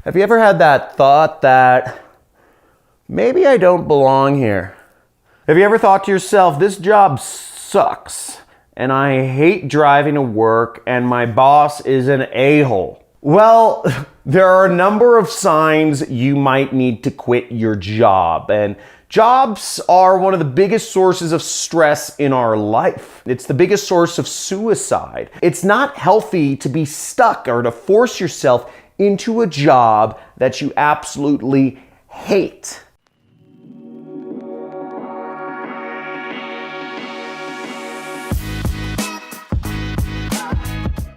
Have you ever had that thought that maybe I don't belong here? Have you ever thought to yourself, this job sucks and I hate driving to work and my boss is an a-hole? Well, there are a number of signs you might need to quit your job, and jobs are one of the biggest sources of stress in our life. It's the biggest source of suicide. It's not healthy to be stuck or to force yourself into a job that you absolutely hate.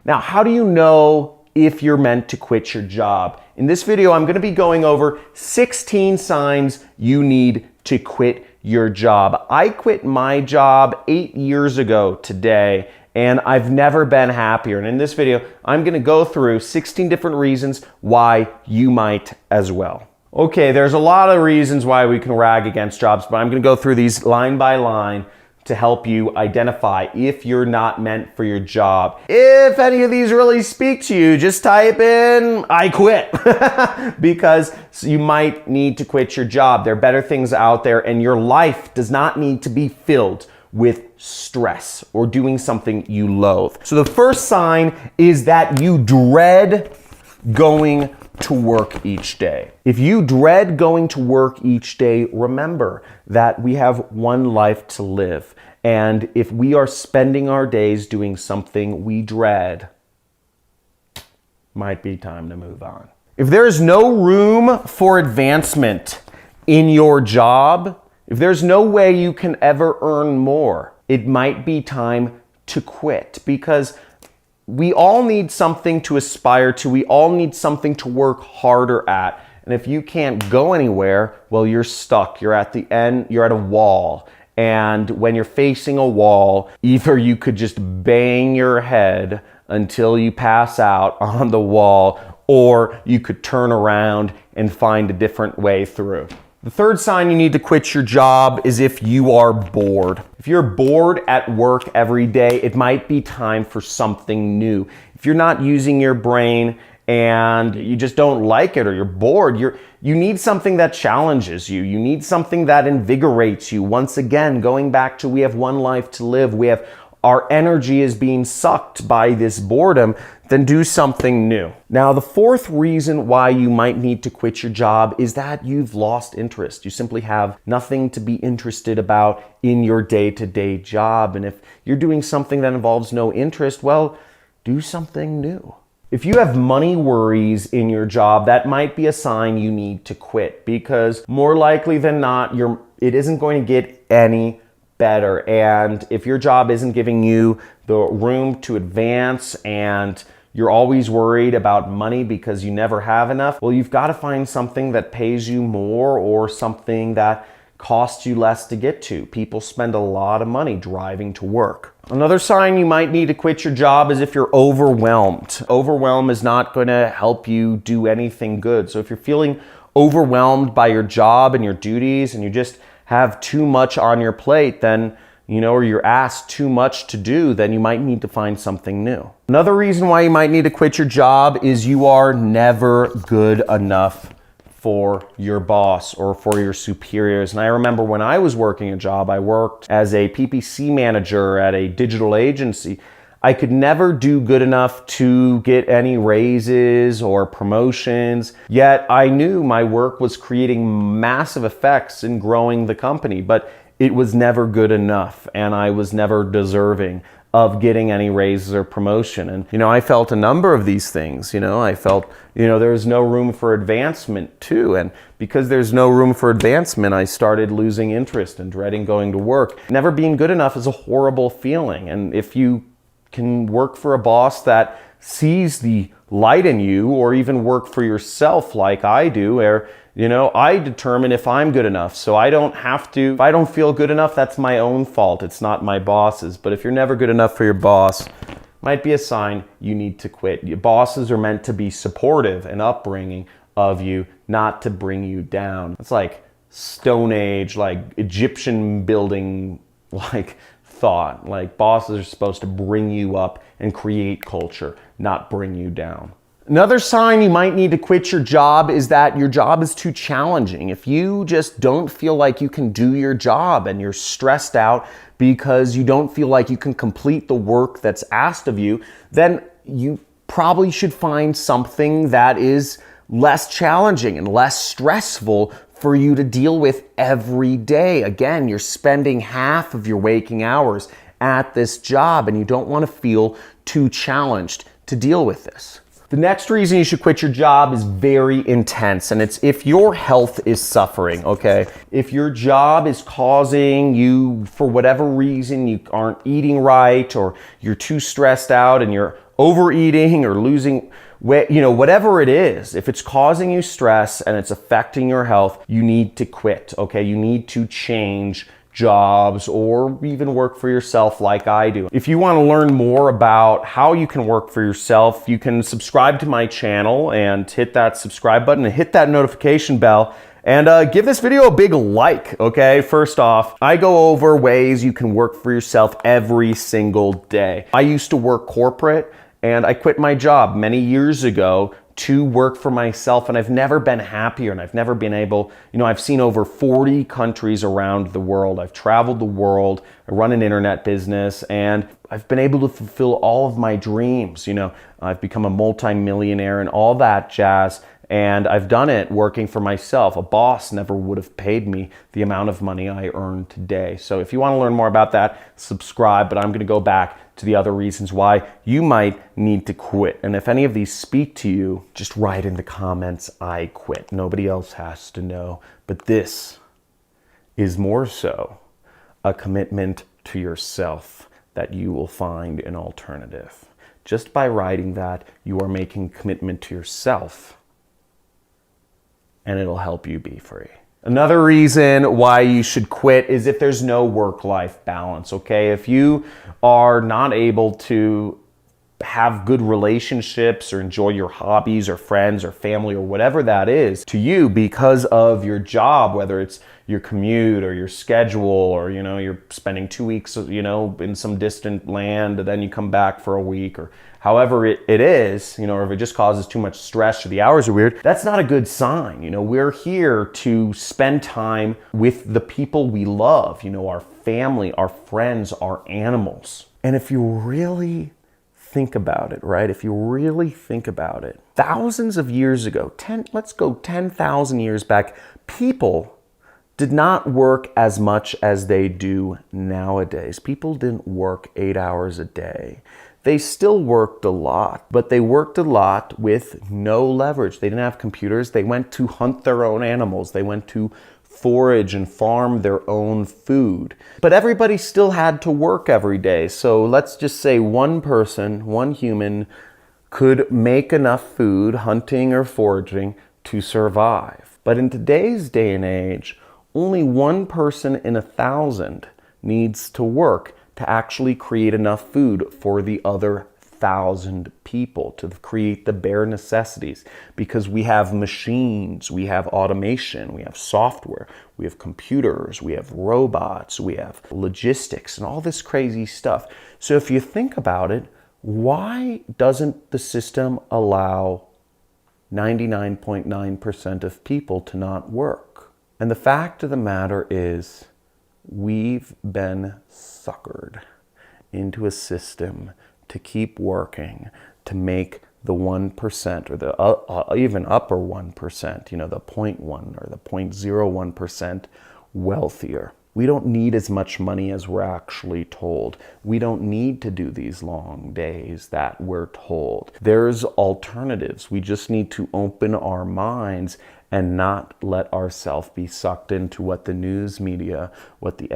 Now, how do you know if you're meant to quit your job? In this video, I'm going to be going over 16 signs you need to quit your job. I quit my job 8 years ago today, and I've never been happier. And in this video, I'm going to go through 16 different reasons why you might as well. Okay, there's a lot of reasons why we can rag against jobs, but I'm going to go through these line by line to help you identify if you're not meant for your job. If any of these really speak to you, just type in, I quit, because you might need to quit your job. There are better things out there, and your life does not need to be filled with stress or doing something you loathe. So the first sign is that you dread going to work each day. If you dread going to work each day, remember that we have one life to live. And if we are spending our days doing something we dread, might be time to move on. If there's no room for advancement in your job, if there's no way you can ever earn more, it might be time to quit, because we all need something to aspire to. We all need something to work harder at. And if you can't go anywhere, well, you're stuck. You're at the end, you're at a wall. And when you're facing a wall, either you could just bang your head until you pass out on the wall, or you could turn around and find a different way through. The third sign you need to quit your job is if you are bored. If you're bored at work every day, it might be time for something new. If you're not using your brain and you just don't like it, or you're bored, you need something that challenges you. You need something that invigorates you. Once again, going back to we have one life to live. Our energy is being sucked by this boredom, then do something new. Now, the fourth reason why you might need to quit your job is that you've lost interest. You simply have nothing to be interested about in your day-to-day job. And if you're doing something that involves no interest, well, do something new. If you have money worries in your job, that might be a sign you need to quit, because more likely than not, it isn't going to get any better. And if your job isn't giving you the room to advance, and you're always worried about money because you never have enough, well, you've got to find something that pays you more, or something that costs you less to get to. People spend a lot of money driving to work. Another sign you might need to quit your job is if you're overwhelmed. Overwhelm is not going to help you do anything good. So if you're feeling overwhelmed by your job and your duties, and you just have too much on your plate, then, or you're asked too much to do, then you might need to find something new. Another reason why you might need to quit your job is you are never good enough for your boss or for your superiors. And I remember when I was working a job, I worked as a PPC manager at a digital agency. I could never do good enough to get any raises or promotions, yet I knew my work was creating massive effects in growing the company, but it was never good enough, and I was never deserving of getting any raises or promotion. And, I felt a number of these things. I felt, there's no room for advancement too. And because there's no room for advancement, I started losing interest and dreading going to work. Never being good enough is a horrible feeling. And if you can work for a boss that sees the light in you, or even work for yourself like I do, where I determine if I'm good enough, so I don't have to. If I don't feel good enough, that's my own fault. It's not my boss's. But if you're never good enough for your boss, might be a sign you need to quit. Your bosses are meant to be supportive and upbringing of you, not to bring you down. It's like Stone Age, like Egyptian building, like thought. Like bosses are supposed to bring you up and create culture, not bring you down. Another sign you might need to quit your job is that your job is too challenging. If you just don't feel like you can do your job and you're stressed out because you don't feel like you can complete the work that's asked of you, then you probably should find something that is less challenging and less stressful for you to deal with every day. Again, you're spending half of your waking hours at this job and you don't want to feel too challenged to deal with this. The next reason you should quit your job is very intense, and it's if your health is suffering, okay? If your job is causing you, for whatever reason, you aren't eating right, or you're too stressed out and you're overeating or losing weight, whatever it is, if it's causing you stress and it's affecting your health, you need to quit, okay? You need to change jobs or even work for yourself like I do. If you want to learn more about how you can work for yourself, you can subscribe to my channel and hit that subscribe button and hit that notification bell and give this video a big like, okay? First off, I go over ways you can work for yourself every single day. I used to work corporate and I quit my job many years ago to work for myself, and I've never been happier, and I've never been able, I've seen over 40 countries around the world. I've traveled the world, I run an internet business, and I've been able to fulfill all of my dreams. I've become a multi-millionaire and all that jazz, and I've done it working for myself. A boss never would have paid me the amount of money I earn today. So if you want to learn more about that, subscribe, but I'm going to go back to the other reasons why you might need to quit. And if any of these speak to you, just write in the comments, I quit. Nobody else has to know. But this is more so a commitment to yourself that you will find an alternative. Just by writing that, you are making a commitment to yourself, and it'll help you be free. Another reason why you should quit is if there's no work-life balance, okay? If you are not able to have good relationships or enjoy your hobbies or friends or family or whatever that is to you because of your job, whether it's your commute or your schedule or, you're spending 2 weeks, in some distant land and then you come back for a week or however it is, or if it just causes too much stress or the hours are weird, that's not a good sign. We're here to spend time with the people we love, our family, our friends, our animals. And if you really think about it, right? If you really think about it, thousands of years ago, let's go 10,000 years back, people did not work as much as they do nowadays. People didn't work 8 hours a day. They still worked a lot, but they worked a lot with no leverage. They didn't have computers. They went to hunt their own animals. They went to forage and farm their own food. But everybody still had to work every day. So let's just say one person, one human, could make enough food, hunting or foraging, to survive. But in today's day and age, only one person in 1,000 needs to work to actually create enough food for the other 1,000 people, to create the bare necessities, because we have machines, we have automation, we have software, we have computers, we have robots, we have logistics and all this crazy stuff. So if you think about it, why doesn't the system allow 99.9% of people to not work? And the fact of the matter is, we've been suckered into a system to keep working to make the 1% or the even upper 1%, the 0.1 or the 0.01% wealthier. We don't need as much money as we're actually told. We don't need to do these long days that we're told. There's alternatives. We just need to open our minds and not let ourselves be sucked into what the news media, what the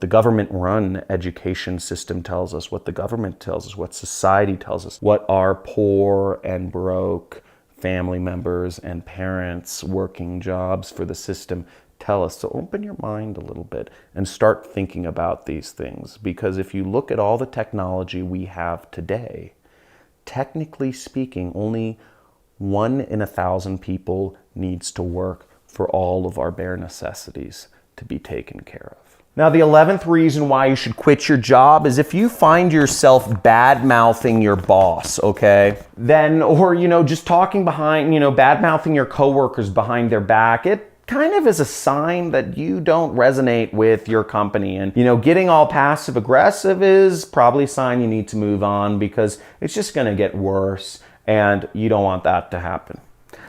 government-run education system tells us, what the government tells us, what society tells us, what our poor and broke family members and parents working jobs for the system tell us. So open your mind a little bit and start thinking about these things. Because if you look at all the technology we have today, technically speaking, only 1 in 1,000 people needs to work for all of our bare necessities to be taken care of. Now, the 11th reason why you should quit your job is if you find yourself bad-mouthing your boss, okay? Then, or, just talking behind, bad-mouthing your coworkers behind their back, it kind of is a sign that you don't resonate with your company. And, getting all passive-aggressive is probably a sign you need to move on because it's just gonna get worse and you don't want that to happen.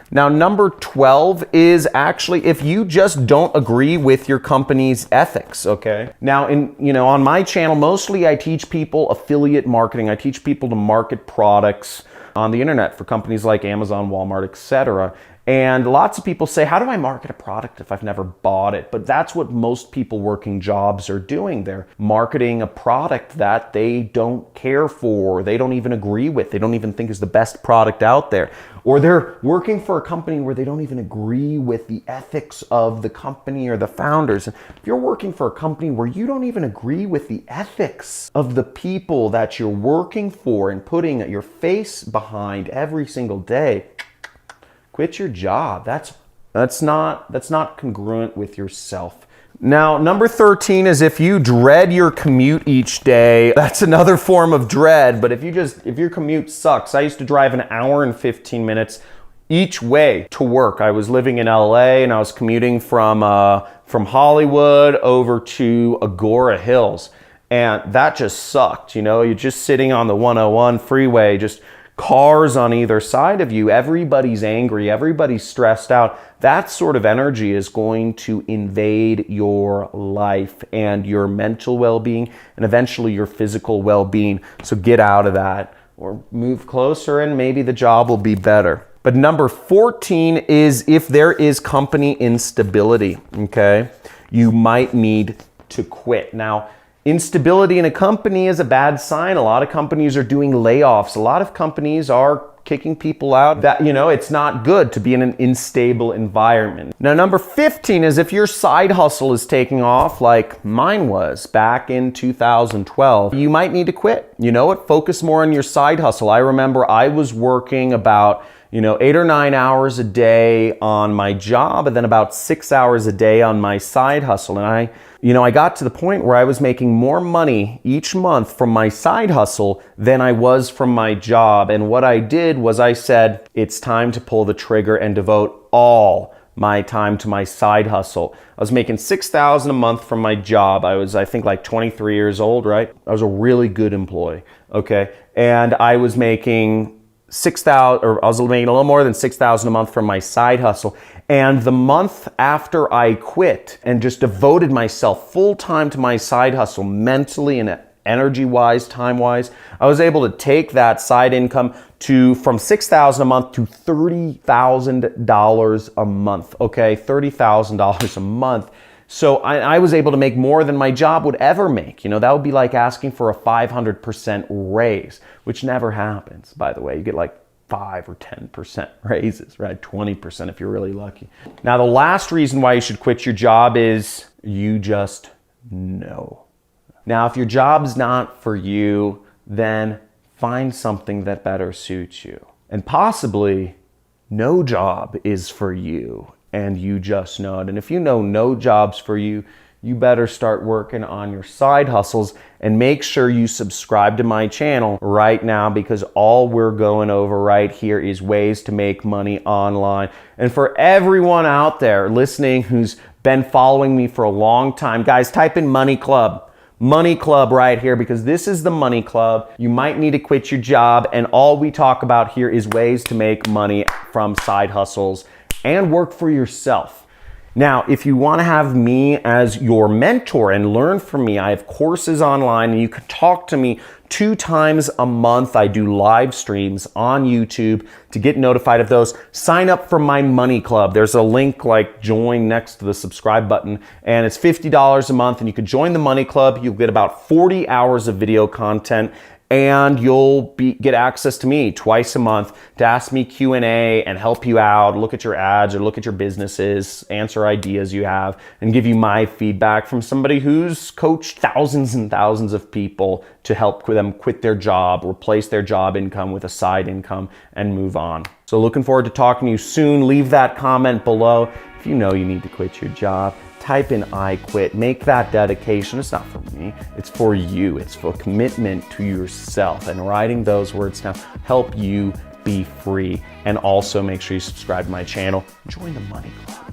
Now, number 12 is actually if you just don't agree with your company's ethics, okay? Now, on my channel, mostly I teach people affiliate marketing. I teach people to market products on the internet for companies like Amazon, Walmart, etc. And lots of people say, how do I market a product if I've never bought it? But that's what most people working jobs are doing. They're marketing a product that they don't care for, they don't even agree with, they don't even think is the best product out there. Or they're working for a company where they don't even agree with the ethics of the company or the founders. And if you're working for a company where you don't even agree with the ethics of the people that you're working for and putting your face behind every single day, quit your job. That's not congruent with yourself. Now, number 13 is if you dread your commute each day. That's another form of dread, but if your commute sucks. I used to drive an hour and 15 minutes each way to work. I was living in LA and I was commuting from Hollywood over to Agora Hills. And that just sucked, You're just sitting on the 101 freeway, just cars on either side of you. Everybody's angry, everybody's stressed out. That sort of energy is going to invade your life and your mental well-being and eventually your physical well-being. So get out of that or move closer and maybe the job will be better. But number 14 is if there is company instability, okay? You might need to quit. Now, instability in a company is a bad sign. A lot of companies are doing layoffs. A lot of companies are kicking people out. That, it's not good to be in an unstable environment. Now, number 15 is if your side hustle is taking off like mine was back in 2012, you might need to quit. Focus more on your side hustle. I remember I was working about 8 or 9 hours a day on my job and then about 6 hours a day on my side hustle. And I got to the point where I was making more money each month from my side hustle than I was from my job. And what I did was I said, it's time to pull the trigger and devote all my time to my side hustle. I was making $6,000 a month from my job. I was, I think, like 23 years old, right? I was a really good employee, okay? And I was making a little more than $6,000 a month from my side hustle. And the month after I quit and just devoted myself full time to my side hustle, mentally and energy-wise, time-wise, I was able to take that side income from $6,000 a month to $30,000 a month, okay? $30,000 a month. So I was able to make more than my job would ever make. That would be like asking for a 500% raise, which never happens, by the way. You get like 5 or 10% raises, right? 20% if you're really lucky. Now, the last reason why you should quit your job is you just know. Now, if your job's not for you, then find something that better suits you. And possibly no job is for you and you just know it. And if you know no job's for you, you better start working on your side hustles and make sure you subscribe to my channel right now because all we're going over right here is ways to make money online. And for everyone out there listening who's been following me for a long time, guys, type in Money Club. Money Club right here because this is the Money Club. You might need to quit your job and all we talk about here is ways to make money from side hustles and work for yourself. Now, if you want to have me as your mentor and learn from me, I have courses online and you can talk to me 2 times a month. I do live streams on YouTube. To get notified of those, sign up for my Money Club. There's a link like join next to the subscribe button and it's $50 a month and you can join the Money Club. You'll get about 40 hours of video content and you'll get access to me twice a month to ask me Q&A and help you out, look at your ads or look at your businesses, answer ideas you have, and give you my feedback from somebody who's coached thousands and thousands of people to help them quit their job, replace their job income with a side income, and move on. So looking forward to talking to you soon. Leave that comment below. If you know you need to quit your job, type in I quit. Make that dedication. It's not for me, it's for you. It's for commitment to yourself. And writing those words down help you be free. And also make sure you subscribe to my channel. Join the Money Club.